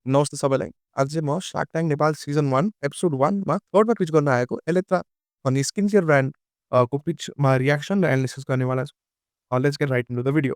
नमस्ते सबैलाई। आज चाहिँ म shark tank Nepal season 1 episode 1 मा थर्डमा पिच गर्न आएको एलेट्रा भन्ने स्किन केयर ब्रान्ड को पिचमा रिएक्सन र एनालिसिस गर्नेवाला छु। Let's get right into the video.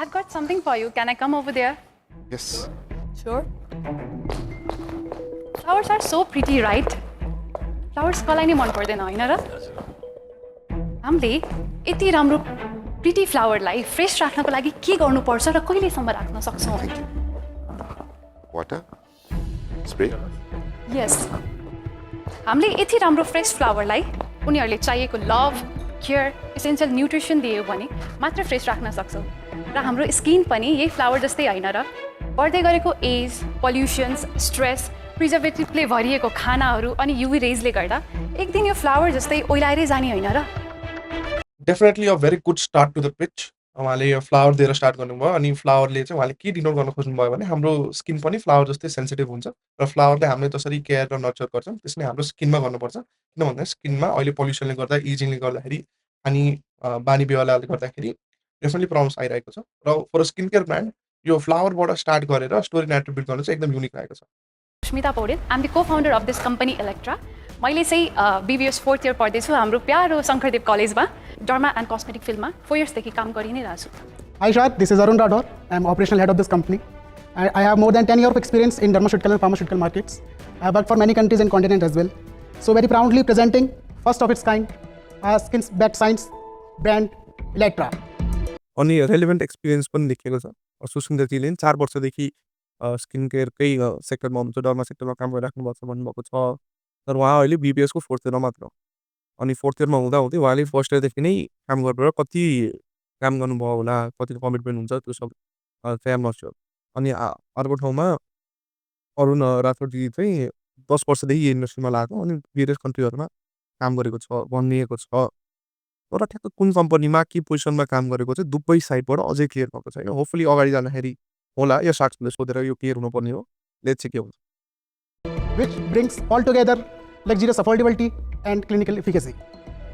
I've got something for you. Can I come over there? Yes. Sure. Flowers are so pretty, right? Flowers कसलाई नै मन पर्दैन हैन र? हामीले यति राम्रो प्रिटी फ्लावरलाई फ्रेश राख्नको लागि के गर्नुपर्छ र कहिलेसम्म राख्न सक्छौँ? Thank you. Water. Spray. Yes. हामीले यति राम्रो फ्रेश फ्लावरलाई उनीहरूले चाहिएको लभ, केयर, एसेन्शियल न्युट्रिसन दियो भने मात्र फ्रेश राख्न सक्छौँ। र हाम्रो स्किन पनि यही फ्लावर जस्तै हैन र? बढ्दै गरेको एज, पोल्युसन्स, स्ट्रेस, प्रिजर्भेटिभले भरिएको खानाहरू अनि युभी रेजले गर्दा एक दिन यो फ्लावर जस्तै ओइलाएरै जाने हैन र? Definitely a very good start to the pitch. उहाँले यो फ्लावर दिएर स्टार्ट गर्नुभयो अनि फ्लावरले चाहिँ उहाँले के डिनोट गर्न खोज्नुभयो भने हाम्रो स्किन पनि फ्लावर जस्तै सेन्सिटिभ हुन्छ र फ्लावरले हामीले जसरी केयर र नर्चर गर्छौँ त्यसरी हाम्रो स्किनमा गर्नुपर्छ। किन भन्दा स्किनमा अहिले पोल्युसनले गर्दा, एजिङले गर्दाखेरि अनि बानी बेहोराले गर्दाखेरि डेफिनेटली प्रब्लम्स आइरहेको छ र फर स्किन केयर ब्रान्ड यो फ्लावरबाट स्टार्ट गरेर स्टोरी नेरेटिभ बिल्ड गर्नु चाहिँ एकदम युनिक रहेको छ। Smita Paudel, I am the co-founder of this company Electra. मैले चाहिँ बिबिएस 4th इयर पढ्दैछु हाम्रो प्यारो शङ्करदेव कलेजमा डर्मा एन्ड कस्मेटिक फिल्डमा 4 इयर्सदेखि काम गरि नै रहेछु। Hi Shark, this is Arun Radhor. I am operational head of this company. I have more than 10 years of experience in dermaceutical and pharmaceutical markets. I have worked for many countries and continents as well. So very proudly presenting first of its kind, skin's backed science brand Elletra. अनि relevant experience पनि देखिएको छ। सुसिन्दाजीले 4 वर्षदेखि skin केयरकै सेक्टरमा हुनुहुन्छ, derma सेक्टरमा काम गरिराख्नु भएको छ भन्नुभएको छ। तर उहाँ अहिले बिबिएसको 4th इयरमा मात्र। अनि 4th इयरमा हुँदाहुँदै उहाँले फर्स्ट इयरदेखि नै काम गरेर कति काम गर्नुभयो होला, कतिको कमिटमेन्ट हुन्छ त्यो सब चाहिँ आम नट स्योर। अनि अर्को ठाउँमा अरुण राठोडजी चाहिँ 10 वर्षदेखि यो इन्डस्ट्रीमा लागेको अनि भेरियस कन्ट्रीहरूमा काम गरेको छ भनिएको छ। तर ठ्याक्क कुन कम्पनीमा के पोजिसनमा काम गरेको चाहिँ दुवै साइडबाट अझै क्लियर भएको छैन। होपफुली अगाडि जाँदाखेरि होला या सार्क्सले सोधेर यो क्लियर हुनुपर्ने हो। लेट्स सी के हुन्छ। Which brings all together luxurious affordability and clinical efficacy.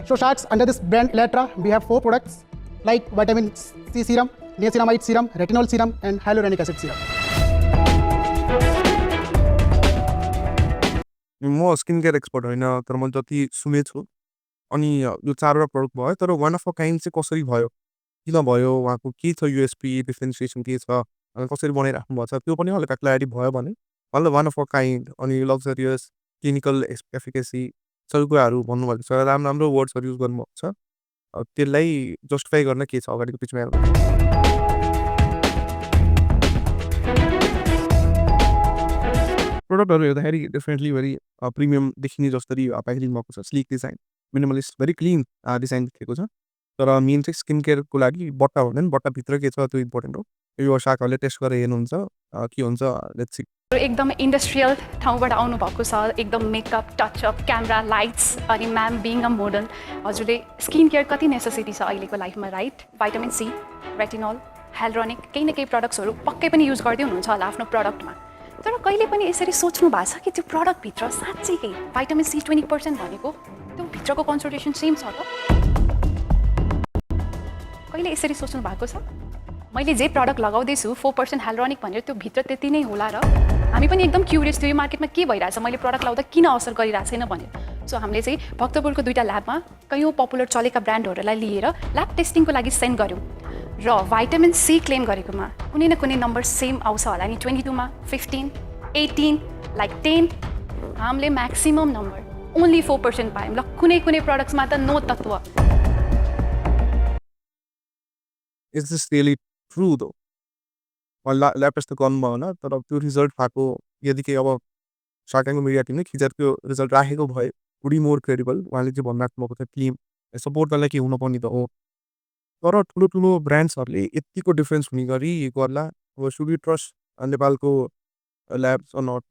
So Sharks, under this brand Elletra, we have 4 products like vitamin C serum, niacinamide serum, retinol serum and hyaluronic acid serum. म skin care expert होइन, तर म जति सुनेको छु अनि यो 4वटा product भयो तर वान अफ अ काइन्ड चाहिँ कसरी भयो, किन भयो, उहाँको के छ युएसपी, डिफ्रेन्सिएसन के छ, अनि कसरी बनाइराख्नु भएको छ त्यो पनि हल्का क्ल्यारिटी भयो भने मतलब वान अफ अ काइन्ड अनि लग्जरियस क्लिनिकल एफिकेसी सबै कुराहरू भन्नुभएको छ। राम्रो राम्रो वर्ड्सहरू युज गर्नुभएको छ। त्यसलाई जस्टिफाई गर्न के छ अगाडिको पिचमा हेर्नु। प्रोडक्टहरू हेर्दाखेरि डेफिनेटली भेरी प्रिमियम देखिने जसरी प्याकेजिङ भएको छ, slick design, minimalist, very clean design देखेको छ। तर मेन चाहिँ स्किन केयरको लागि बट्टा हुँदैन, बट्टाभित्र के छ त्यो इम्पोर्टेन्ट हो। यो शाखाहरूले टेस्ट गरेर हेर्नुहुन्छ के हुन्छ, लेट्स सी। एकदम इन्डस्ट्रियल ठाउँबाट आउनु भएको छ, एकदम मेकअप, टचअप, क्यामेरा, लाइट्स अनि म्याम बिङ अ मोडल हजुरले स्किन केयर कति नेसेसिटी छ अहिलेको लाइफमा, right? Vitamin C, retinol, hyaluronic केही न केही प्रडक्ट्सहरू पक्कै पनि युज गर्दै हुनुहुन्छ होला आफ्नो प्रडक्टमा। तर कहिले पनि यसरी सोच्नु भएको छ कि त्यो प्रडक्टभित्र साँच्चै भाइटामिन सी 20% भनेको त्यो भित्रको कन्सन्ट्रेसन सेम छ त? कहिले यसरी सोच्नु भएको छ? मैले जे प्रडक्ट लगाउँदैछु 4% हाइलुरोनिक भनेर त्यो भित्र त्यति नै होला र? हामी पनि एकदम क्युरियस थियो यो मार्केटमा के भइरहेछ, मैले प्रडक्ट लाउँदा किन असर गरिरहेको छैन भनेर। सो हामीले चाहिँ भक्तपुरको 2टा ल्याबमा कयौँ पपुलर चलेका ब्रान्डहरूलाई लिएर ल्याब टेस्टिङको लागि सेन्ड गऱ्यौँ र भाइटामिन सी क्लेम गरेकोमा कुनै न कुनै नम्बर सेम आउँछ होला नि, 22 मा, 15, 18, लाइक 10। हामीले म्याक्सिमम नम्बर ओन्ली 4% पायौँ। ल कुनै कुनै प्रडक्ट्समा त नो तत्त्व। इज दिस रियली ट्रु दो? ल्याब टेस्ट त गर्नुभयो होला तर त्यो रिजल्ट भएको यदि केही अब शार्क ट्याङ्कको मिडिया टिमले खिचेर त्यो रिजल्ट राखेको भए वुड बी मोर क्रेडिबल। उहाँले चाहिँ भनिराख्नु भएको छ क्लिम सपोर्ट गर्नलाई के हुनुपर्ने त हो। तर ठुलो ठुलो ब्रान्ड्सहरूले यतिको डिफ्रेन्स हुने गरी गर्ला। अब सुड वी ट्रस्ट नेपालको ल्याब्स अर नट,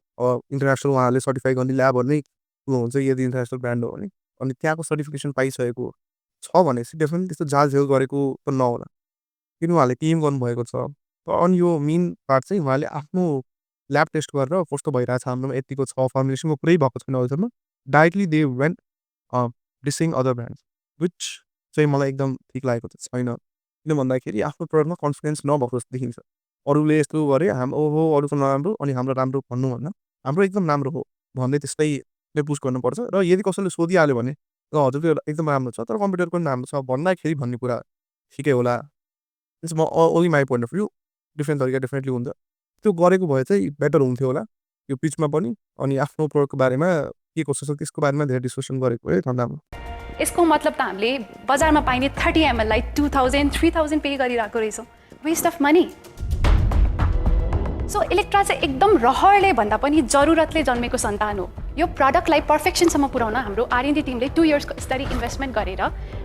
इन्टरनेसनल उहाँहरूले सर्टिफाई गर्ने ल्याबहरू नै ठुलो हुन्छ यदि इन्टरनेसनल ब्रान्ड हो भने। अनि त्यहाँको सर्टिफिकेसन पाइसकेको छ भने चाहिँ डेफिनेटली त्यस्तो जालझेल गरेको त नहोला। किन उहाँले टिम गर्नुभएको छ। अनि यो मेन पार्ट चाहिँ उहाँले आफ्नो ल्याब टेस्ट गरेर कस्तो भइरहेछ हाम्रोमा यतिको छ फर्मुलेसनको कुरै भएको छैन अहिलेसम्म। Directly they went dissing other brands which चाहिँ मलाई एकदम ठिक लागेको चाहिँ छैन। किन भन्दाखेरि आफ्नो प्रडक्टमा कन्फिडेन्स नभएको जस्तो देखिन्छ। अरूले यस्तो गरे ओहो अरूको नराम्रो अनि हाम्रो राम्रो भन्नुभन्दा हाम्रो एकदम राम्रो हो भन्दै त्यसलाई पुस्ट गर्नुपर्छ। र यदि कसैले सोधिहाल्यो भने हजुरको यो एकदम राम्रो छ तर कम्प्युटरको पनि राम्रो छ भन्दाखेरि भन्ने कुरा ठिकै होला। त्यसमा only my point of view different तरिका डेफिनेटली हुन्छ। त्यो गरेको भए चाहिँ बेटर हुन्थ्यो होला यो पिचमा पनि। अनि आफ्नो प्रोडक्टको बारेमा के कसो छ त्यसको बारेमा धेरै डिस्कसन गरेको है ठन्डामा। यसको मतलब त हामीले बजारमा पाइने 30 ml लाई 2000 3000 पे गरिरहेको रहेछौँ। Waste of money. So Electra चाहिँ एकदम रहरले भन्दा पनि जरुरतले जन्मेको सन्तान हो। यो प्रडक्टलाई पर्फेक्सनसम्म पुर्याउन हाम्रो R&D टिमले 2 इयर्सको स्टडी इन्भेस्टमेन्ट गरेर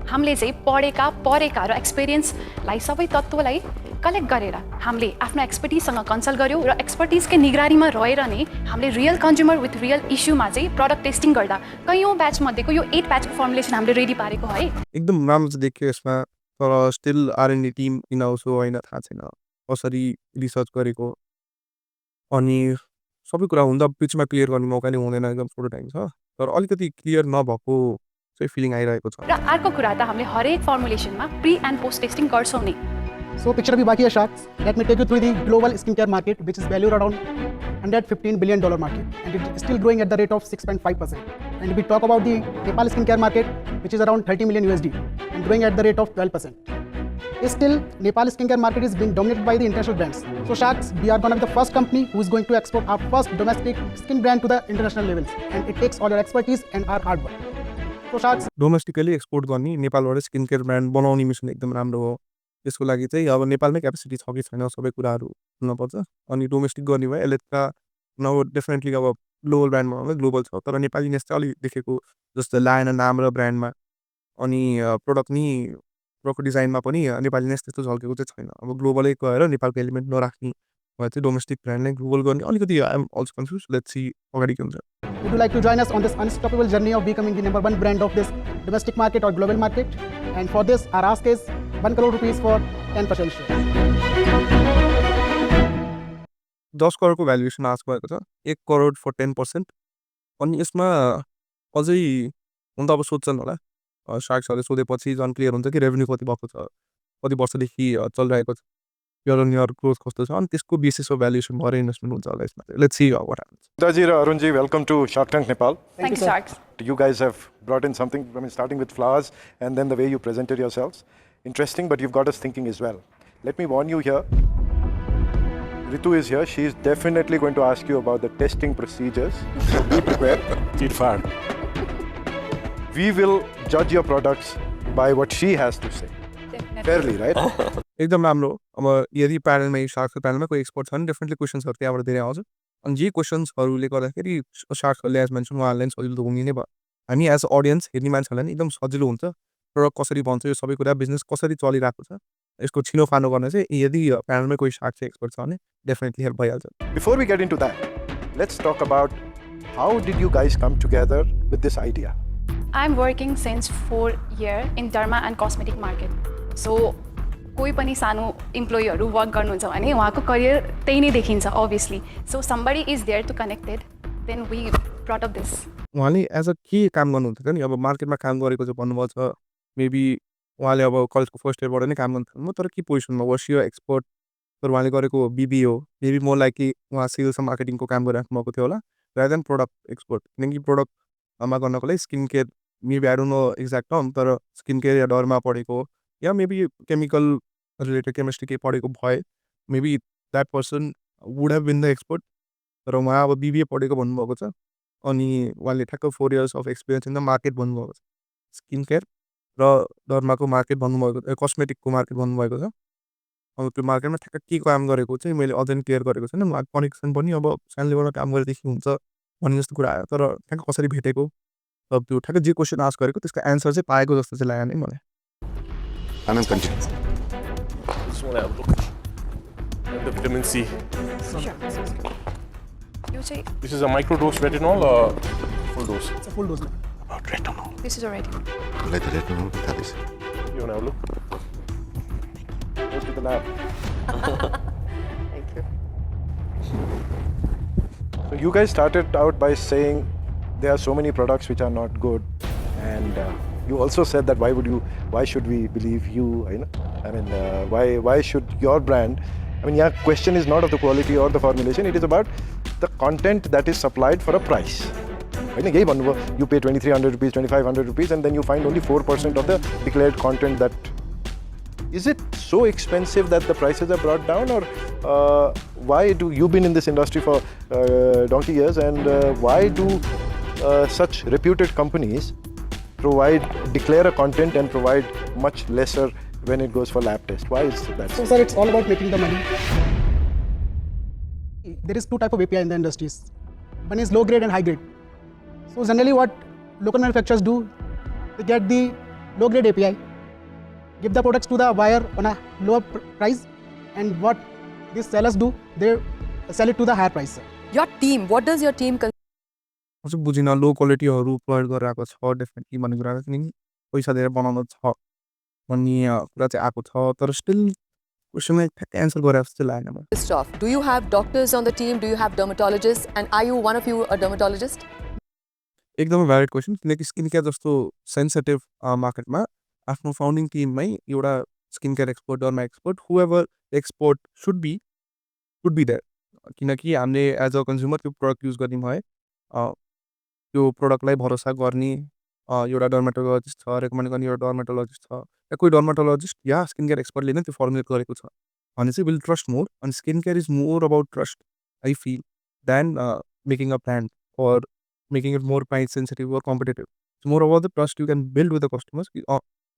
हामीले चाहिँ परेका र एक्सपिरियन्सलाई सबै तत्त्वलाई कलेक्ट गरेर हामीले आफ्नो एक्सपर्टिजसँग कन्सल्ट गऱ्यौँ र एक्सपर्टिजकै निगरानीमा रहेर नै हामीले रियल कन्ज्युमर विथ रियल इस्युमा चाहिँ प्रडक्ट टेस्टिङ गर्दा कैयौँ ब्याचमध्येको यो 8 ब्याचको फर्मुलेसन हामीले रेडी पारेको है। एकदम राम्रो चाहिँ देखियो यसमा। तर स्टिल R&D टिम इनहाउस हो होइन थाहा छैन कसरी रिसर्च गरेको। अनि सबै कुरा हुँदा पिचमा क्लियर गर्ने मौका नै हुँदैन एकदम छोटो टाइम छ। तर अलिकति क्लियर नभएको चाहिँ फिलिङ आइरहेको छ। र अर्को कुरा त हामीले हरेक फर्मुलेसनमा प्री एन्ड पोस्ट टेस्टिङ गर्छौँ नै। So picture abhi baki hai sharks. Let me take you through the global skincare market, which is valued around $115 billion market, and it is still growing at the rate of 6.5%. And we talk about the Nepal skincare market, which is around $30 million USD and growing at the rate of 12%. Still, Nepal skincare market is being dominated by the international brands. So sharks, we are going to be the first company who is going to export our first domestic skin brand to the international levels, and it takes all your expertise and our hard work. So sharks, domestically export गर्ने नेपालबाट skin care brand बनाउने mission एकदम राम्रो हो। त्यसको लागि चाहिँ अब नेपालमै क्यापेसिटी छ कि छैन सबै कुराहरू हुनुपर्छ। अनि डोमेस्टिक गर्ने भए एलेट्रा नौ डेफिनेटली अब ग्लोबल ब्रान्ड बनाउँदा ग्लोबल छ। तर नेपालीनेस चाहिँ अलिक देखेको जस्तो लागेन नाम र ब्रान्डमा। अनि प्रडक्टको डिजाइनमा पनि नेपालीनेस त्यस्तो झल्केको चाहिँ छैन। अब ग्लोबलै गएर नेपालको एलिमेन्ट नराख्ने भए चाहिँ डोमेस्टिक ब्रान्डलाई ग्लोबल गर्ने अलिकति I am also confuse. Let's see अगाडि के हुन्छ। would you like to join us on this unstoppable journey of becoming the #1 brand of this domestic market or global market? And for this, our ask is 1 crore rupees for 10% share. 10 करोडको valuation ask भएको छ। 1 crore for 10%। अनि यसमा अझै हुन त अब सोध्छन् होला शार्क्सहरूले सोधेपछि झन् क्लियर हुन्छ कि रेभेन्यू कति भएको छ कति वर्षदेखि चलिरहेको छ year on year ग्रोथ कस्तो छ अनि त्यसको बेसिसमा भ्यालुएसन भएर इन्भेस्टमेन्ट हुन्छ होला यसमा। Let's see what happens. Udaji and Arunji, welcome to Shark Tank Nepal. Thank you, Sharks. You guys have brought in something, I mean, starting with flowers and then the way you presented yourselves. Interesting, but you've got us thinking as well. Let me warn you here. Ritu is here. She's definitely going to ask you about the testing procedures. So be prepared. Cheat fire. We will judge your products by what she has to say. Definitely. Fairly, right? एकदम राम्रो। अब यदि प्यानलमा शार्क्सको प्यानलमा कोही expert छ भने definitely क्वेसन्सहरू त्यहाँबाट धेरै आउँछ। अनि जे क्वेसन्सहरूले गर्दाखेरि शार्क्सहरूले एज मेन्सन उहाँहरूलाई पनि सजिलो त हुने नै भयो। हामी एज अडियन्स हेर्ने मान्छेहरूलाई पनि एकदम सजिलो हुन्छ प्रडक्ट कसरी बन्छ यो सबै कुरा बिजनेस कसरी चलिरहेको छ यसको छिनोफानो गर्न चाहिँ यदि प्यानलमै कोही शार्क चाहिँ एक्सपर्ट छ भने डेफिनेटली हेल्प भइहाल्छ। Before we get into that, let's talk about how did you guys come together with this idea? I'm working since 4 years in derma and cosmetic market. So कोही पनि सानो इम्प्लोइहरू work गर्नुहुन्छ भने उहाँको career त्यही नै देखिन्छ obviously. So somebody is there to connect it. Then we brought up this. उहाँले एज अ के काम गर्नुहुन्थ्यो नि अब मार्केटमा काम गरेको चाहिँ भन्नुभएको छ मेबी उहाँले अब कलेजको फर्स्ट इयरबाट नै काम गर्नु तर के पोजिसनमा वर्षीय एक्सपर्ट तर उहाँले गरेको बिबी हो मेबी मोर लाइक कि उहाँ सेल्स मार्केटिङको काम गरिराख्नु भएको थियो होला रादर देन प्रडक्ट एक्सपर्ट किनकि प्रडक्टमा गर्नको लागि skin care maybe I don't know exact term तर स्किन केयर या डरमा पढेको या मेबी केमिकल रिलेटेड केमिस्ट्री केही पढेको भए maybe that person would have been the expert तर उहाँ अब बिबिए पढेको भन्नुभएको छ अनि उहाँले ठ्याक्क 4 years of experience in the market भन्नुभएको छ स्किन केयर र डर्माको मार्केट भन्नुभएको कस्मेटिकको मार्केट भन्नुभएको छ। अब त्यो मार्केटमा ठ्याक्क के काम गरेको चाहिँ मैले अध्ययन क्लियर गरेको छैन उहाँको कनेक्सन पनि अब सानो लेभलमा काम गरेदेखि हुन्छ भन्ने जस्तो कुरा आयो तर ठ्याक्क कसरी भेटेको अब त्यो ठ्याक्क जे क्वेसन आस्क गरेको त्यसको एन्सर चाहिँ पाएको जस्तो चाहिँ लाग्यो नि मलाई। Anand, continue. Just want to have a look. And the vitamin C. यो चाहिँ This is a microdose retinol for dose. It's a full dose. About retinol. This is already. Like the retinol with this. You want to have a look? Go to the lab. Thank you. So you guys started out by saying there are so many products which are not good, and you also said that why should we believe you? I mean, why should your brand? I mean, yeah, question is not of the quality or the formulation. It is about the content that is supplied for a price. You pay 2,300 rupees, 2,500 rupees, and then you find only 4% of the declared content. That is it so expensive that the prices are brought down, or why do you've been in this industry for donkey years, and why do such reputed companies declare a content and provide much lesser when it goes for lab test? Why is that? So, sir, it's all about making the money. There is two types of API in the industries. One is low grade and high grade. So generally what local manufacturers do, they get the low grade API, give the products to the buyer on a lower price, and what these sellers do, they sell it to the higher price, sir. Your team, what does your team म चाहिँ बुझिनँ लो क्वालिटीहरू provide गरिरहेको छ definitely भन्ने कुरा किनकि पैसा दिएर बनाउनु छ भन्ने कुरा चाहिँ आएको छ तर स्टिल क्वेसनलाई ठ्याक्कै एन्सर गरेर जस्तो लागेन मलाई consist of? Do you have doctors on the team? Do you have dermatologists? And are you one of you a dermatologist? एकदमै भ्यालिड क्वेसन किनकि स्किन केयर जस्तो सेन्सिटिभ मार्केटमा आफ्नो फाउन्डिङ टिममै एउटा skin care expert derma expert whoever expert should be there किनकि हामीले as a consumer त्यो प्रडक्ट युज गर्ने भए त्यो प्रडक्टलाई भरोसा गर्ने एउटा डर्माटोलोजिस्ट छ रेकमेन्ड गर्ने एउटा डर्माटोलोजिस्ट छ या कोही डर्माटोलोजिस्ट या स्किन केयर एक्सपर्टले नै त्यो फर्मुलेट गरेको छ भने चाहिँ विल ट्रस्ट मोर अनि skin care is more about trust I feel than making a brand or making it more price sensitive or competitive. It's more about the trust you can build with the customers.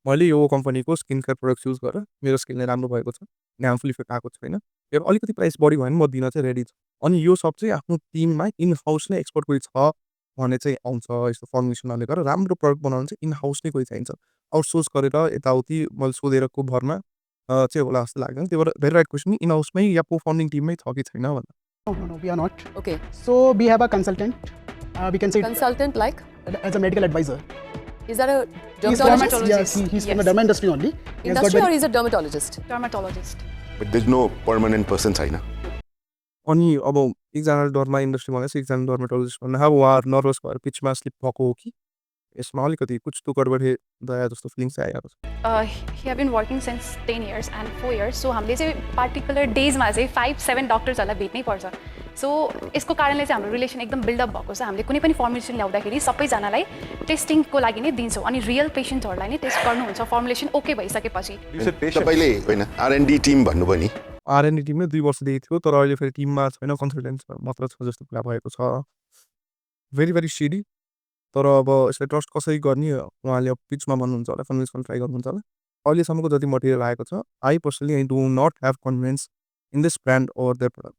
मैले यो कम्पनीको skin care products use गरेर मेरो स्किनले राम्रो भएको छ harmful effect आएको छैन यो अलिकति प्राइस बढी भयो भने म दिन चाहिँ रेडी छु अनि यो सब चाहिँ आफ्नो टिममा इन हाउस नै एक्सपर्ट कोही छ भने चाहिँ आउँछ यस्तो फर्मुलेसनहरूले गरेर राम्रो प्रडक्ट बनाउनु चाहिँ इन हाउस नै कोही चाहिन्छ आउटसोर्स गरेर यताउति मैले सोधेरको भरमा चाहिँ होला जस्तो लाग्दैन त्यही भएर भेरी राइट क्वेसन इन हाउसमै या को फाउन्डिङ टिममै छ कि छैन भन्दा No, we are not. Okay. So we have a consultant. We can say Consultant like? as a medical advisor. Is that a He's dermatologist? Yes, he's from the derma industry only. He has got Industry or very- is a dermatologist? Dermatologist. But there's no permanent person छैन अनि अब एकजना derma industry भनेपछि एकजना dermatologist भन्दा अब उहाँ nervous भएर पिचमा स्लिप भएको हो कि यसमा अलिकति कुछ तो गडबडी दया जस्तो फिलिङ्स चाहिँ आइरहेको छ He have been working since 10 years and 4 years. So हामीले चाहिँ particular daysमा चाहिँ 5-7 डक्टर्सहरूलाई भेट्नै पर्छ सो यसको कारणले चाहिँ हाम्रो रिलेसन एकदम बिल्डअप भएको छ हामीले कुनै पनि फर्मुलेसन ल्याउँदाखेरि सबैजनालाई टेस्टिङको लागि नै दिन्छौँ अनि रियल पेसेन्टहरूलाई नै टेस्ट गर्नुहुन्छ फर्मुलेसन ओके भइसकेपछि तपाईँले होइन R&D टिम भन्नुभयो नि आरएनडी टिममै 2 वर्षदेखि थियो तर अहिले फेरि टिममा छैन कन्सल्टेन्ट मात्र छ जस्तो कुरा भएको छ भेरी भेरी सिडी तर अब यसलाई ट्रस्ट कसरी गर्ने उहाँले अब पिचमा भन्नुहुन्छ होला कन्भिन्स ट्राई गर्नुहुन्छ होला अहिलेसम्मको जति मटेरियल आएको छ I personally I do not have convince in this brand over their product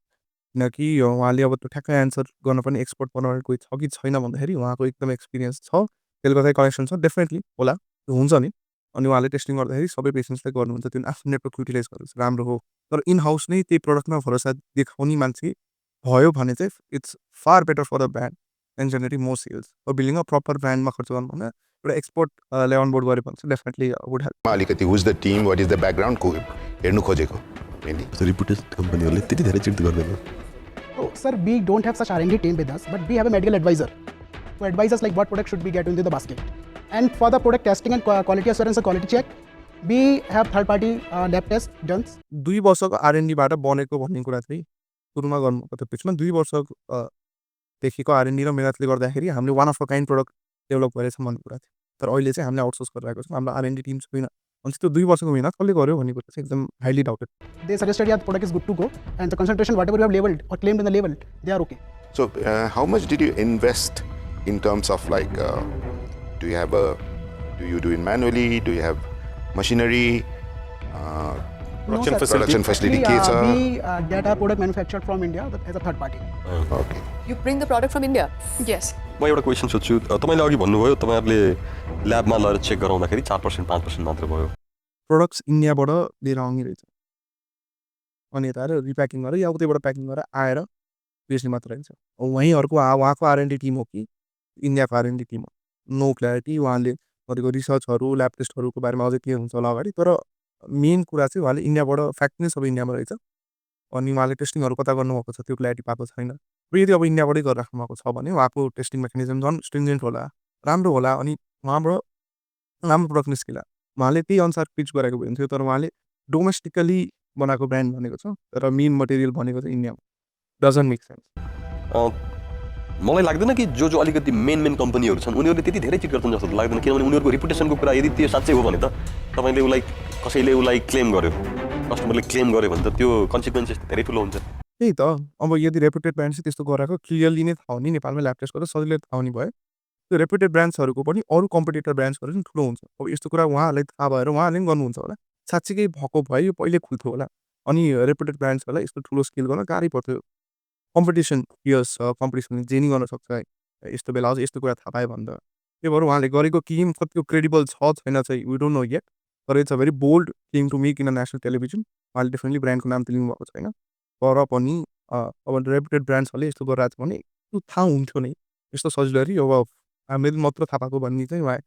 किनकि उहाँले अब त्यो ठ्याक्कै एन्सर गर्न पनि एक्सपर्ट बनाउने कोही छ कि छैन भन्दाखेरि उहाँको एकदम एक्सपिरियन्स छ त्यसले गर्दा कनेक्सन छ डेफिनेटली होला त्यो हुन्छ नि अनि उहाँले टेस्टिङ गर्दाखेरि सबै पेसेन्ट्सलाई गर्नुहुन्छ त्यो आफ्नो नेटवर्क युटिलाइज गर्नु राम्रो हो तर इन हाउस नै त्यही प्रडक्टमा भरोसा देखाउने मान्छे भयो भने चाहिँ it's far better for the brand and generating more sales अब बिल्डिङ अ प्रपर ब्रान्डमा खर्च गर्नु भन्दा एउटा एक्सपर्टलाई अनबोर्ड गऱ्यो भने चाहिँ डेफिनेटली वुड हेल्प अलिकति who's the team what is the background हेर्नु खोजेको मेनली रिपुटेड कम्पनीहरूले त्यति धेरै चिट गर्दैन Oh, sir, we don't have such R&D team with us, but we have a medical advisor who advises us like what product should be get into the basket. And for the product testing and quality assurance and quality check, we have third-party lab tests done. 2 वर्षको आरएनडीबाट बनेको भन्ने कुरा चाहिँ सुरुमा गर्नुको त्यो पिचमा 2 वर्षदेखिको R&D र मेहनतले गर्दाखेरि हामीले one of a kind product develop गरेछ भन्ने कुरा थियो तर अहिले चाहिँ हामीले आउटसोर्स गरिरहेको छौँ हाम्रो आरएनडी टिम छैन अनि त्यो 2 वर्षको मेहनत कसले गर्यो भन्ने कुरा चाहिँ एकदम highly doubted They suggested yeah, the product is good to go, and the concentration, whatever you have labeled or claimed in the label, they are okay. So how much did you invest in terms of like do you do it manually, do you have machinery, No, sir. production facility के छ We get our product manufactured from India as a third party. Okay. You bring the product from India? यस म एउटा question सोध्छु तपाईँले अघि भन्नुभयो तपाईँहरूले ल्याबमा लगेर चेक गराउँदाखेरि 4% 5% मात्र भयो प्रडक्ट्स इन्डियाबाट लिएर आउने रहेछ अनि यता आएर रिप्याकिङ गरेर या उतैबाट प्याकिङ गरेर आएर बेच्ने मात्र रहेछ वहीँहरूको उहाँको आरएनडी टिम हो कि इन्डियाको R&D टिम नो क्ल्यारिटी उहाँले गरेको रिसर्चहरू ल्याब टेस्टहरूको बारेमा अझै के हुन्छ होला अगाडि तर मेन कुरा चाहिँ उहाँले इन्डियाबाट फ्याक्ट्री नै सबै इन्डियामा रहेछ अनि उहाँले टेस्टिङहरू कता गर्नुभएको छ त्यो क्ल्यारिटी पाएको छैन र यदि अब इन्डियाबाटै गरिराख्नु भएको छ भने उहाँको टेस्टिङ मेकानिजम झन् स्ट्रिङ्जेन्ट होला राम्रो होला अनि उहाँबाट राम्रो प्रडक्ट निस्किला उहाँले त्यही अनुसार पिच गरेको भयो हुन्थ्यो तर उहाँले डोमेस्टिकली बनाएको ब्रान्ड भनेको छ तर मेन मटेरियल भनेको चाहिँ इन्डियामा डजन्ट मेक सेन्स मलाई लाग्दैन कि जो अलिकति मेन कम्पनीहरू छन् उनीहरूले त्यति धेरै चिट गर्छन् जस्तो लाग्दैन किनभने उनीहरूको रिपुटेसनको कुरा यदि त्यो साँच्चै हो भने त तपाईँले उसलाई कसैले उसलाई क्लेम गर्यो कस्टमरले क्लेम गर्यो भने त त्यो कन्सिक्वेन्सेस धेरै ठुलो हुन्छ त्यही त अब यदि रेपुटेड ब्रान्ड चाहिँ त्यस्तो गराएको क्लियरली नै थाहा हुने नेपालमै ल्याब टेस्ट गरेर सजिलै थाहा हुने भयो त्यो रेपुटेड ब्रान्ड्सहरूको पनि अरू कम्पिटिटर ब्रान्ड्सहरू पनि ठुलो हुन्छ अब यस्तो कुरा उहाँहरूलाई थाहा भएर उहाँहरूले पनि गर्नुहुन्छ होला साँच्चीकै भएको भए यो पहिले खुल्थ्यो होला अनि रेपुटेड ब्रान्ड्सहरूलाई यस्तो ठुलो स्केल गर्न गाह्रै पर्थ्यो कम्पिटिसन यस छ कम्पिटिसन जे नि गर्न सक्छ है यस्तो बेला अझ यस्तो कुरा थाहा पायो भने त त्यही भएर उहाँले गरेको क्लेम कतिको क्रेडिबल छ छैन चाहिँ वी डोन्ट नो येट तर it's a very bold claim to make in a national television उहाँले डेफिनेटली ब्रान्डको नाम त लिनुभएको छैन तर पनि अब रेपुटेड ब्रान्ड्सहरूले यस्तो गरिरहेको छ भने त्यो थाहा हुन्थ्यो नै यस्तो सजिलरी अब हामीले मात्र थाहा पाएको भन्ने चाहिँ उहाँ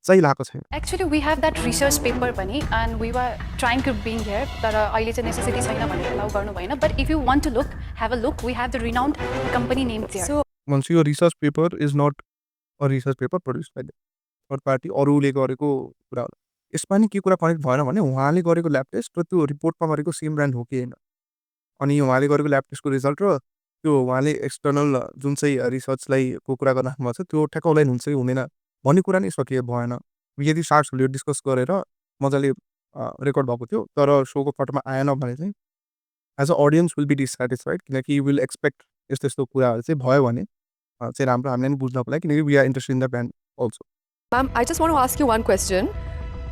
चाहिँ लागेको छैन actually we have that research paper पनि and we were trying to bring here तर अहिले चाहिँ नेसेसिटी छैन भनेर अलाउ गर्नु भएन but if you want to look have a look we have the renowned company name there So, भन्छ यो research paper is not a research paper produce by third party अरूले गरेको कुरा होला यसमा नि के कुरा कनेक्ट भएन भने उहाँले गरेको ल्याब टेस्ट र त्यो रिपोर्टमा गरेको सेम ब्रान्ड हो कि होइन अनि उहाँले गरेको ल्याब टेस्टको रिजल्ट र त्यो उहाँले एक्सटर्नल जुन चाहिँ रिसर्चलाई को कुरा गर्न राख्नुभएको छ त्यो ठ्याक्क अलाइन हुन्छ कि हुँदैन भन्ने कुरा नै सकिए भएन यदि सार्सहरूले डिस्कस गरेर मजाले रेकर्ड भएको थियो तर सोको फटोमा आएन भने चाहिँ as a audience will be dissatisfied किनकि यु विल एक्सपेक्ट यस्तो यस्तो कुराहरू चाहिँ भयो भने चाहिँ राम्रो हामीले पनि बुझ्नको लागि किनकि we are interested in the brand also ma'am, I just want to ask you one question.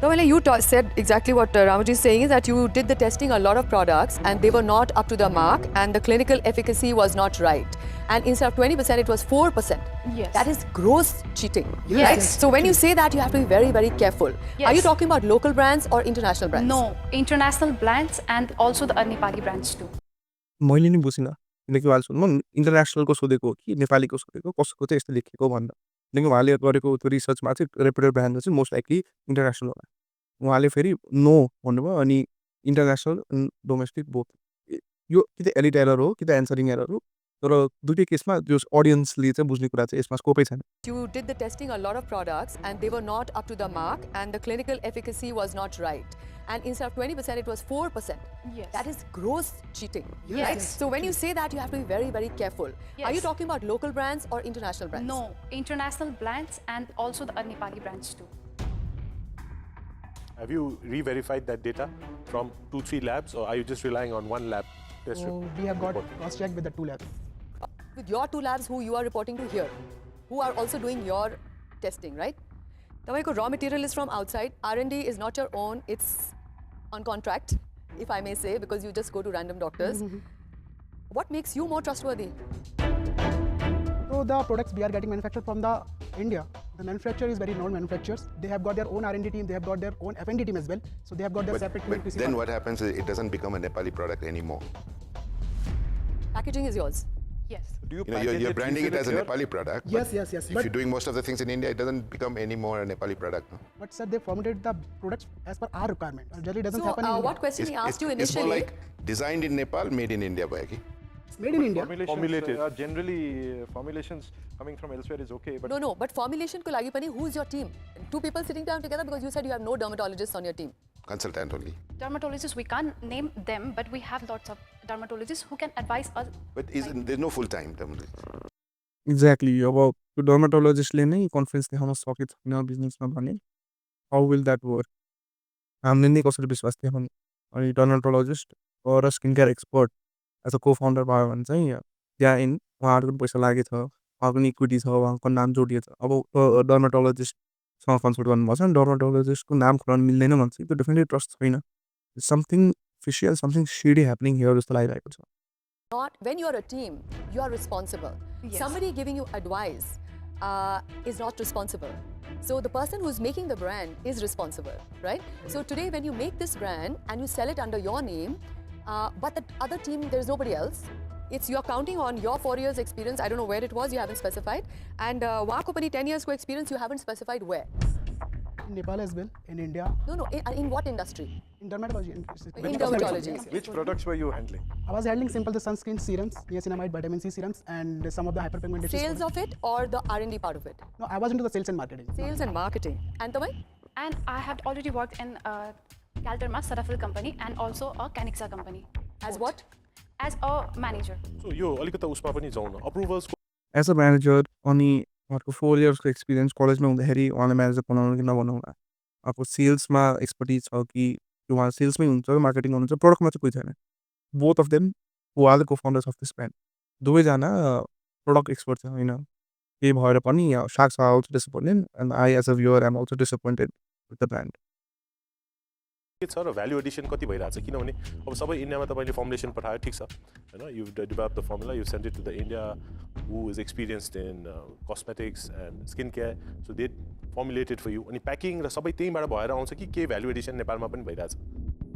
So, you said exactly what Ramaji is saying is that you did the testing a lot of products and they were not up to the mark and the clinical efficacy was not right. And instead of 20%, it was 4%. Yes. That is gross cheating. Yes. Right? So when you say that, you have to be very, very careful. Yes. Are you talking about local brands or international brands? No, international brands and also the Nepali brands too. मैले नि बुझिनँ किनकि उहाँले सुन्नु म इन्टरनेसनलको सोधेको हो कि नेपालीको सोधेको कसको चाहिँ यस्तो लेखेको भन्दा किनकि उहाँले गरेको त्यो रिसर्चमा चाहिँ रेपुटेड ब्रान्ड चाहिँ मोस्ट लाइकली इन्टरनेसनल होला उहाँले फेरि नो भन्नुभयो अनि इन्टरनेसनल डोमेस्टिक बोथ यो कि त एडिट एरर हो कि त एन्सरिङ एरर हो तर दुइटै केसमा जो अडियन्सले चाहिँ बुझ्ने कुरा चाहिँ यसमा स्कोपै छैन You did the testing a lot of products and they were not up to the mark and the clinical efficacy was not right. And instead of 20%, it was 4%. Yes. That is gross cheating. Yes. Right? So when you say that, you have to be very, very careful. Are you Yes. talking about local brands or international brands? No, international brands and also the Nepali brands too. Have you re-verified that data from 2-3 labs, or are you just relying on one lab test So report? we have got cross-checked with the 2 labs. With your 2 labs who you are reporting to here, who are also doing your testing, right? Tamaiko raw material is from outside. R&D is not your own. It's on contract, if I may say, because you just go to random doctors. What makes you more trustworthy? So the products we are getting manufactured from the India. The manufacturer is very known manufacturers. They have got their own R&D team. They have got their own F&D team as well. So they have got their separate But QC then part. what happens is it doesn't become a Nepali product anymore. Packaging is yours. Yes. Do You know, package you're branding it refill as a here? Nepali product. Yes, but yes, yes. If But, you're doing most of the things in India, it doesn't become any more a Nepali product. No? but sir, they formulated the products as per our requirement. Generally, doesn't So happen in India. what question he asked you It's more initially? like designed in Nepal, made in India, Bhai. Made in India. Formulations are generally formulations coming from elsewhere is okay, but No, but formulation ko lagi pani, who's your team? 2 people sitting down together because you said you have no dermatologists on your team. Consultant only. Dermatologists, we can't name them, but we have lots of dermatologists who can advise us. But there's no full time. Exactly अब त्यो डर्माटोलोजिस्टले नै confidence देखाउन सकेको छैन बिजनेसमा भने how will that work हामीले नै कसरी विश्वास देखाउने अनि डर्माटोलोजिस्ट र skin care expert as a cofounder भयो भने चाहिँ त्यहाँ इन उहाँहरूको पनि पैसा लागेको छ उहाँको पनि इक्विटी छ उहाँको नाम जोडिएको छ अब डर्माटोलोजिस्टसँग कन्सल्ट गर्नुभएको छ डर्माटोलोजिस्टको नाम खुलाउनु मिल्दैन भन्छ त्यो डेफिनेटली ट्रस्ट छैन something fishy something seedy happening here जस्तो लागिरहेको छ Not when you're a team, you are responsible. Yes. Somebody giving you advice is not responsible. So the person who's making the brand is responsible, right? So today, when you make this brand and you sell it under your name, but the other team, there's nobody else, It's you're counting on your 4 years experience. I don't know where it was, you haven't specified. And वहाँको पनि 10 years को experience, you haven't specified where. In Nepal as well, in India, No, in what industry? in dermatology. In dermatology. Which products were you handling? I was handling simple the sunscreen serums, niacinamide, vitamin C serums, and some of the hyperpigmentation. Sales of it or the R&D part of it? No, I was into the sales and marketing. Sales and marketing. And तपाईँ? And I have already worked in Calderma, Sarafil company, and also a Canixa company. As what? As a manager. So यो अलिकता उसमा पनि जाउँ न अप्रुभल्स as a manager अनि उहाँको 4 इयर्सको experience कलेजमा हुँदाखेरि उहाँलाई म्यानेजर बनाउनु कि नबनाउनु अब सेल्समा एक्सपर्टिज छ कि उहाँ सेल्समै हुन्छ मार्केटिङ हुनुहुन्छ प्रडक्टमा चाहिँ कोही छैन both of them who are the cofounder of this brand दुवैजना प्रडक्ट एक्सपर्ट छ होइन केही भएर पनि sharks are also disappointed and I as a viewer I am also disappointed with the brand के छ र भ्याल्यु एडिसन कति भइरहेछ किनभने अब सबै इन्डियामा तपाईँले फर्मुलेसन पठायो ठिक छ होइन you develop the formula you send it to the India who is experienced in cosmetics and skin care so they formulated for you अनि प्याकिङ र सबै त्यहीँबाट भएर आउँछ कि के भ्याल्यु एडिसन नेपालमा पनि भइरहेछ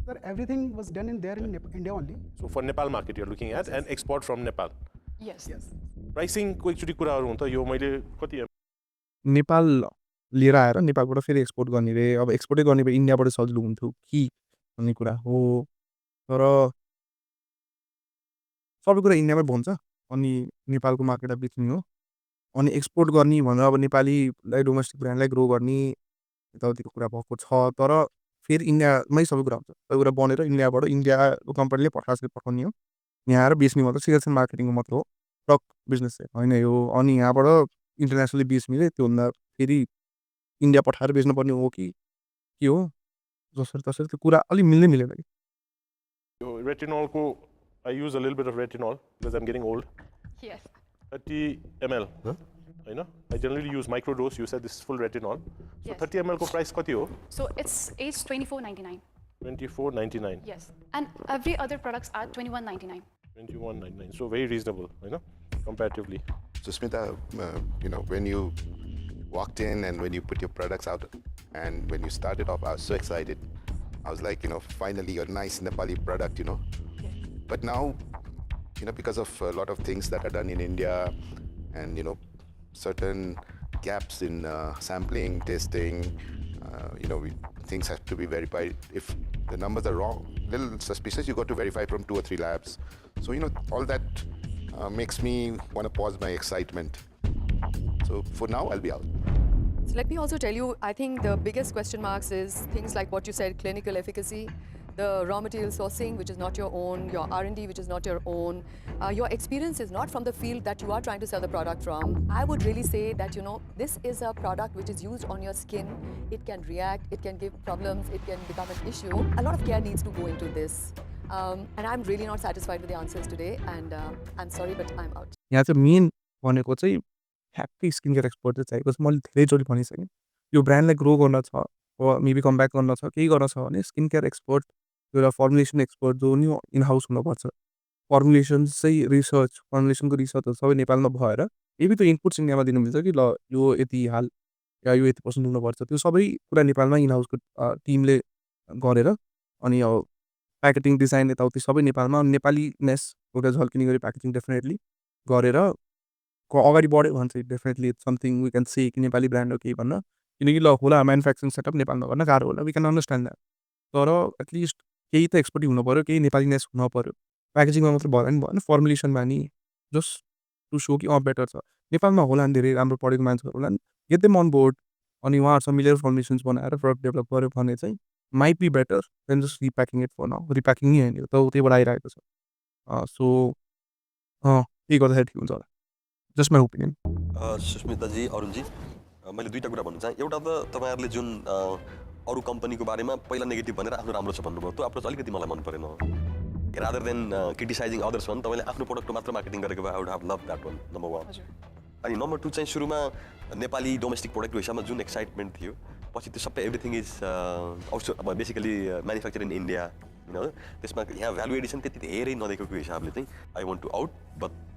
Sir, everything was done in there in India only. So for Nepal market you're looking at and export from Nepal Yes. प्राइसिङको एकचोटि कुराहरू हुन्छ यो मैले कति नेपाल लिएर आएर नेपालबाट फेरि एक्सपोर्ट गर्ने रे अब एक्सपोर्टै गर्ने भए इन्डियाबाट सजिलो हुन्थ्यो कि भन्ने कुरा हो तर सबै कुरा इन्डियामै हुन्छ अनि नेपालको मार्केटलाई बेच्ने हो अनि एक्सपोर्ट गर्ने भनेर अब नेपालीलाई डोमेस्टिक ब्रान्डलाई ग्रो गर्ने यताउतिको कुरा भएको छ तर फेरि इन्डियामै सबै कुरा हुन्छ सबै कुरा बनेर इन्डियाबाट इन्डियाको कम्पनीले पठाउने हो यहाँ आएर बेच्ने मात्र सेल्स एन्ड मार्केटिङको मात्र हो ट्रक बिजनेस चाहिँ होइन यो अनि यहाँबाट इन्टरनेसनली बेच्ने त्योभन्दा फेरि इन्डिया पठाएर बेच्नुपर्ने हो कि के हो जसरी तसरी त्यो कुरा अलिक मिल्दैन कि यो रेटिनोलको I use a little bit of retinol because I am getting old Yes. 30 ml होइन I generally use micro dose you said this full retinol so Yes. 30 ml को प्राइस कति हो So it's age 24.99. 24.99 Yes. And every other products are 21.99. 21.99 so very reasonable होइन comparatively So Smita, when you walked in and when you put your products out and when you started off, I was so excited. I was like, finally your nice Nepali product, But now, because of a lot of things that are done in India and, certain gaps in sampling, testing, things have to be verified. If the numbers are wrong, little suspicious, you got to verify from 2 or 3 labs. So, all that makes me want to pause my excitement. So for now, I'll be out. So let me also tell you, I think the biggest question marks is things like what you said, clinical efficacy, the raw material sourcing, which is not your own, your R&D, which is not your own. Your experience is not from the field that you are trying to sell the product from. I would really say that, this is a product which is used on your skin. It can react, it can give problems, it can become an issue. A lot of care needs to go into this. And I'm really not satisfied with the answers today, and I'm sorry, but I'm out. यहाँ चाहिँ main भनेको चाहिँ happy skin care expert चाहिँ चाहिएको छ मैले धेरैचोटि भनिसकेँ यो ब्रान्डलाई ग्रो गर्न छ मेबी कमब्याक गर्न छ केही गर्न छ भने स्किन केयर एक्सपर्ट एउटा फर्मुलेसन एक्सपर्ट जो नि इन हाउस हुनुपर्छ फर्मुलेसन चाहिँ रिसर्च फर्मुलेसनको रिसर्चहरू सबै नेपालमा भएर यदि त्यो इनपुट्स इन्डियामा दिनु मिल्छ कि ल यो यति हाल या यो यति पर्सेन्ट हुनुपर्छ त्यो सबै कुरा नेपालमा इन हाउसको टिमले गरेर अनि अब प्याकेटिङ डिजाइन यताउति सबै नेपालमा नेपालीनेस एउटा झल्किने गरी प्याकेजिङ डेफिनेटली गरेर अगाडि बढ्यो भने चाहिँ definitely it's something we can say कि नेपाली ब्रान्ड हो केही भन्न किनकि ल होला म्यानुफ्याक्चरिङ सेटअप नेपालमा गर्न गाह्रो होला वी क्यान अन्डरस्ट्यान्ड द्याट तर एटलिस्ट केही त एक्सपर्टी हुनु पऱ्यो केही नेपालीनेस हुनु पऱ्यो प्याकेजिङमा मात्र भएन भएन फर्मुलेसनमा नि जस्ट टु सो कि बेटर छ नेपालमा होला नि धेरै राम्रो पढेको मान्छेहरू होला नि गेट देम अन बोर्ड अनि उहाँहरूसँग मिलेर फर्मुलेसन्स बनाएर प्रडक्ट डेभलप गर्यो भने चाहिँ might be better than just repacking it for now repacking नै होइन यो त त्यहीबाट आइरहेको छ सो त्यही गर्दाखेरि ठिक हुन्छ होला just my opinion Susmitaji Arun ji मैले दुईवटा कुरा भन्नु चाहेँ एउटा त तपाईँहरूले जुन अरू कम्पनीको बारेमा पहिला नेगेटिभ भनेर आफ्नो राम्रो छ भन्नुभयो त्यो अप्रोच अलिकति मलाई मन परेन रादर देन क्रिटिसाइजिङ अदर्स भने तपाईँले आफ्नो प्रोडक्टको मात्र मार्केटिङ गरेको भए I would have love that one number 1 अनि नम्बर 2 चाहिँ सुरुमा नेपाली डोमेस्टिक प्रोडक्टको हिसाबमा जुन एक्साइटमेन्ट थियो पछि त्यो सबै एभ्रिथिङ इज आउट अब बेसिकली म्यानुफ्याक्चर इन इन्डिया त्यसमा यहाँ भ्यालु एडिसन त्यति धेरै नदेखेको हिसाबले चाहिँ I want to out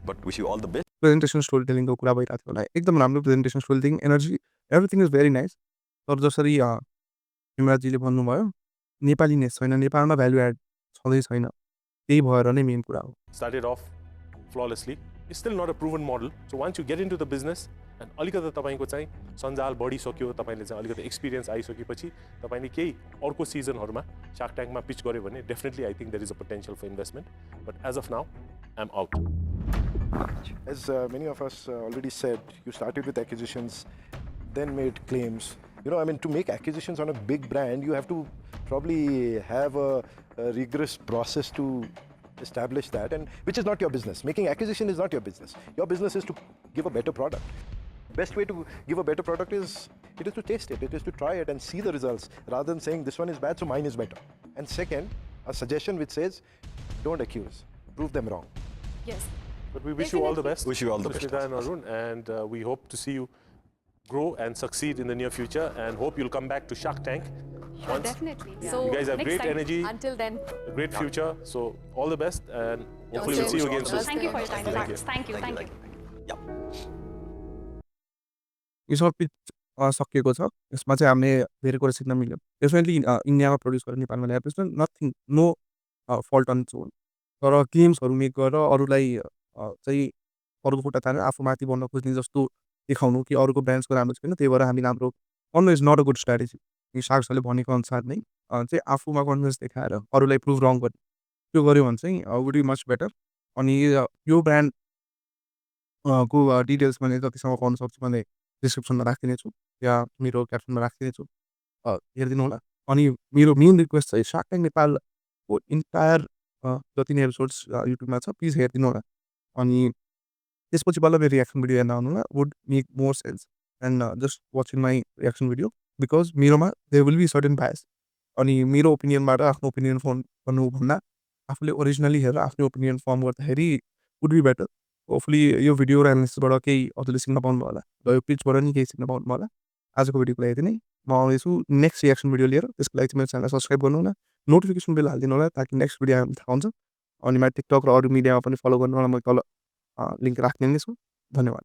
but wish you all the best presentation story टेलिङको कुरा भइरहेको थियो होला एकदम राम्रो presentation story telling energy everything is very nice तर जसरी हिमराजीले भन्नुभयो नेपालीनेस छैन नेपालमा भ्यालु एड छँदै छैन त्यही भएर नै मेन कुरा हो started off flawlessly is still not a proven model. So once you get into the business and अलिकति तपाईको चाहिँ सञ्जाल बढिसक्यो, तपाईले चाहिँ अलिकति एक्सपिरियन्स आइसकेपछि तपाईले केही अर्को सिजनहरुमा शार्क ट्याङ्कमा पिच गर्यो भने definitely I think there is a potential for investment, but as of now I am out. As many of us already said, you started with acquisitions, then made claims. You know, I mean, to make acquisitions on a big brand, you have to probably have a rigorous process to establish that, and which is not your business. Making acquisition is not your business. Your business is to give a better product. Best way to give a better product is to taste it. It is to try it and see the results, rather than saying this one is bad, so mine is better. And second, a suggestion which says, don't accuse, prove them wrong. Yes. But we wish you all the best. Wish you all the best. Sushmita and Arun, and we hope to see you grow and succeed in the near future, and hope you'll come back to Shark Tank. Sure, definitely. Yeah. So You guys have next great time. energy, until then, a great future. So all the best, and hopefully we'll see you again soon. Thank you for your time, Thank you. Sharks. Thank you. Thank you. यो सब pitch सकिएको छ. यसमा चाहिँ हामीले धेरै कुरा सिक्न मिल्यो. डेफिनेटली इन्डियामा प्रड्युस गरेर नेपालमा ल्याएपछि nothing, no fault on its own. तर गेम्सहरू मेक गरेर अरूलाई चाहिँ अरूको खुट्टा तानेर आफू माथि बढ्न खोज्ने जस्तो देखाउनु कि अरूको ब्रान्ड्सको राम्रो छैन, त्यही भएर हामीले हाम्रो on is not a good strategy. यी शार्क्सहरूले भनेको अनुसार नै चाहिँ आफूमा कन्फिडेन्स देखाएर अरूलाई प्रुभ रङ गर्ने, त्यो गऱ्यो भने चाहिँ वुड बी मच बेटर. अनि यो ब्रान्ड को डिटेल्स मैले जतिसम्म पाउन सक्छु मैले डिस्क्रिप्सनमा राखिदिनेछु या मेरो क्याप्सनमा राखिदिनेछु, हेरिदिनु होला. अनि मेरो मेन रिक्वेस्ट चाहिँ शार्क ट्याङ्क नेपालको इन्टायर जति नै एपिसोड्स युट्युबमा छ प्लिज हेरिदिनु होला. अनि त्यसपछि बल्ल मेरो रियाक्सन भिडियो हेर्न आउनु होला. Would make more sense and just watching my reaction video, because मेरोमा there will be certain bias. अनि मेरो ओपिनियनबाट आफ्नो ओपिनियन फर्म गर्नुभन्दा आफूले ओरिजिनली हेरेर आफ्नो ओपिनियन फर्म गर्दाखेरि वुड बी बेटर. होपफुली यो भिडियो र एनालिसिसबाट केही हजुरले सिक्न पाउनु होला, र यो पिचबाट नि केही सिक्न पाउनु होला. आजको भिडियोको लागि यति नै. म आउँदैछु नेक्स्ट रियाक्सन भिडियो लिएर. त्यसको लागि चाहिँ मेरो च्यानललाई सब्सक्राइब गर्नु होला, नोटिफिकेसन बेल हालिदिनु होला ताकि नेक्स्ट भिडियो आयो भने थाहा हुन्छ. अनि मेरो टिकटक र अरू मिडियामा पनि फलो गर्नु होला. म तल लिङ्क राखिदिने छु. धन्यवाद.